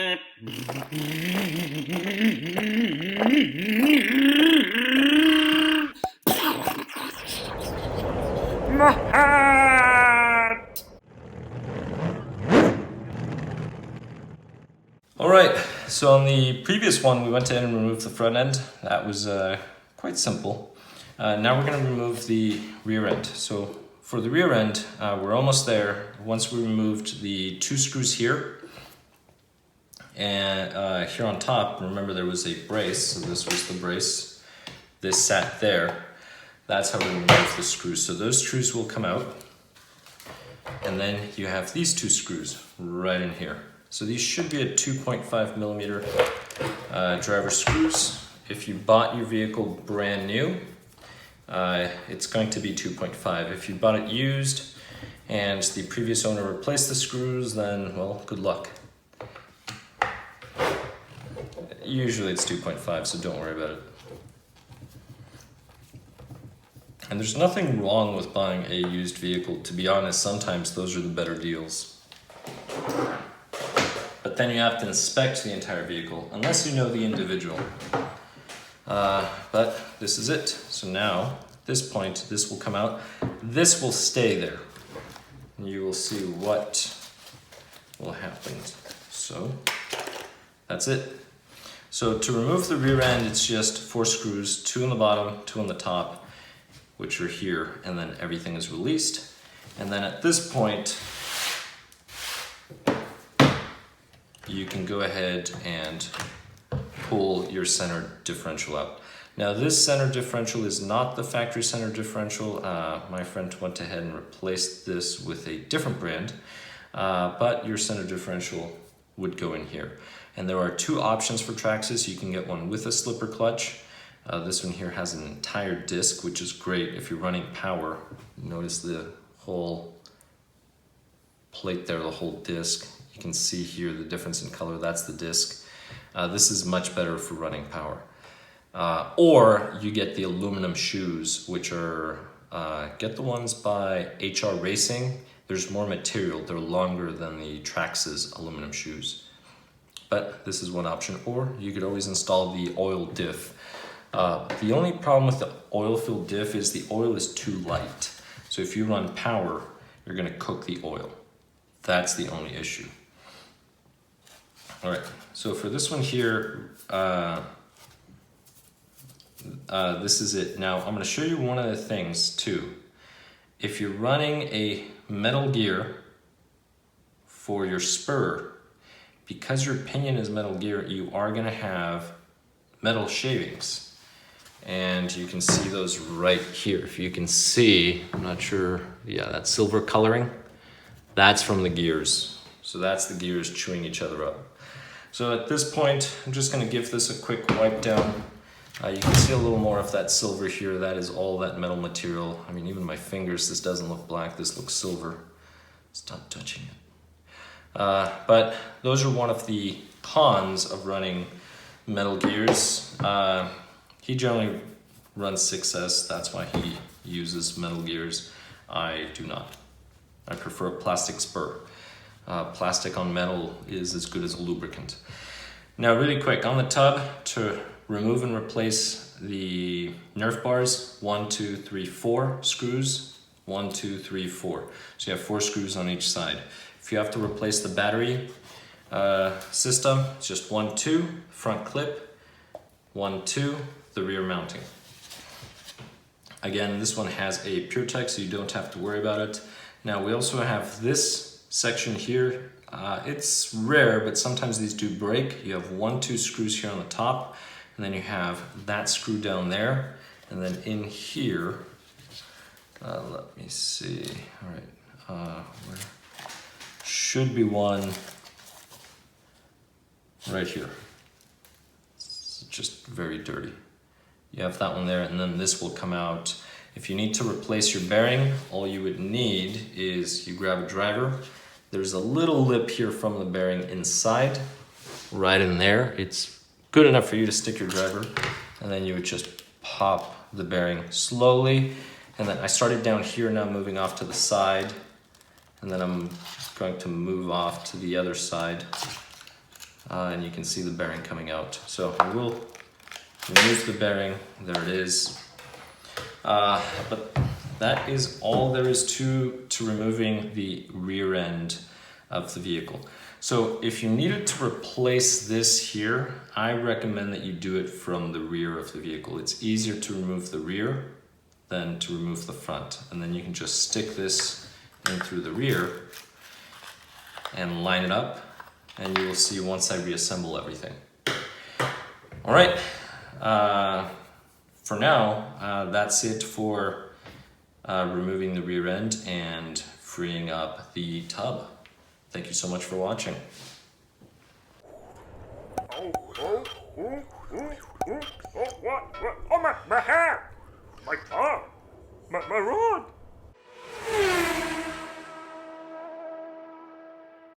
Alright, so on the previous one we went in and removed the front end. That was quite simple. Now we're going to remove the rear end. So for the rear end, we're almost there. Once we removed the 2 screws here, and here on top, remember there was a brace, so this was the brace. This sat there. That's how we remove the screws. So those screws will come out, and then you have these 2 screws right in here. So these should be a 2.5 millimeter driver screws. If you bought your vehicle brand new, it's going to be 2.5. If you bought it used and the previous owner replaced the screws, then, well, good luck. Usually it's 2.5, so don't worry about it. And there's nothing wrong with buying a used vehicle. To be honest, sometimes those are the better deals. But then you have to inspect the entire vehicle, unless you know the individual. But this is it. So now, at this point, this will come out. This will stay there. And you will see what will happen. So, that's it. So to remove the rear end, it's just 4 screws, 2 on the bottom, 2 on the top, which are here, and then everything is released. And then at this point, you can go ahead and pull your center differential out. Now this center differential is not the factory center differential. My friend went ahead and replaced this with a different brand, but your center differential would go in here. And there are 2 options for Traxxas. You can get one with a slipper clutch. This one here has an entire disc, which is great if you're running power. Notice the whole plate there, the whole disc. You can see here the difference in color, that's the disc. This is much better for running power. Or you get the aluminum shoes, which are, get the ones by HR Racing. There's more material, they're longer than the Traxxas aluminum shoes. But this is one option, or you could always install the oil diff. The only problem with the oil-filled diff is the oil is too light. So if you run power, you're gonna cook the oil. That's the only issue. All right, so for this one here, this is it. Now I'm gonna show you one of the things too. If you're running a metal gear for your spur, because your pinion is metal gear, you are gonna have metal shavings. And you can see those right here. If you can see, I'm not sure, yeah, that silver coloring, that's from the gears. So that's the gears chewing each other up. So at this point, I'm just gonna give this a quick wipe down. You can see a little more of that silver here. That is all that metal material. I mean, even my fingers, this doesn't look black, this looks silver. Stop touching it. But those are one of the cons of running metal gears. He generally runs 6S, that's why he uses metal gears. I do not. I prefer a plastic spur. Plastic on metal is as good as a lubricant. Now really quick, on the tub, to remove and replace the Nerf bars, 1, 2, 3, 4 screws, 1, 2, 3, 4. So you have 4 screws on each side. If you have to replace the battery system, it's just 1, 2, front clip, 1, 2, the rear mounting. Again, this one has a PureTech, so you don't have to worry about it. Now we also have this section here. It's rare, but sometimes these do break. You have 1, 2 screws here on the top, and then you have that screw down there, and then in here, let me see, all right, where should be one right here. It's just very dirty. You have that one there, and then this will come out. If you need to replace your bearing, all you would need is you grab a driver. There's a little lip here from the bearing inside, right in there. It's good enough for you to stick your driver, and then you would just pop the bearing slowly. And then I started down here, now moving off to the side, and then I'm going to move off to the other side. and you can see the bearing coming out. So I will remove the bearing. There it is. But that is all there is to removing the rear end of the vehicle. So if you needed to replace this here, I recommend that you do it from the rear of the vehicle. It's easier to remove the rear than to remove the front. And then you can just stick this in through the rear and line it up, and you will see once I reassemble everything. All right, for now, that's it for removing the rear end and freeing up the tub. Thank you so much for watching. What? Oh, my hair! My rod!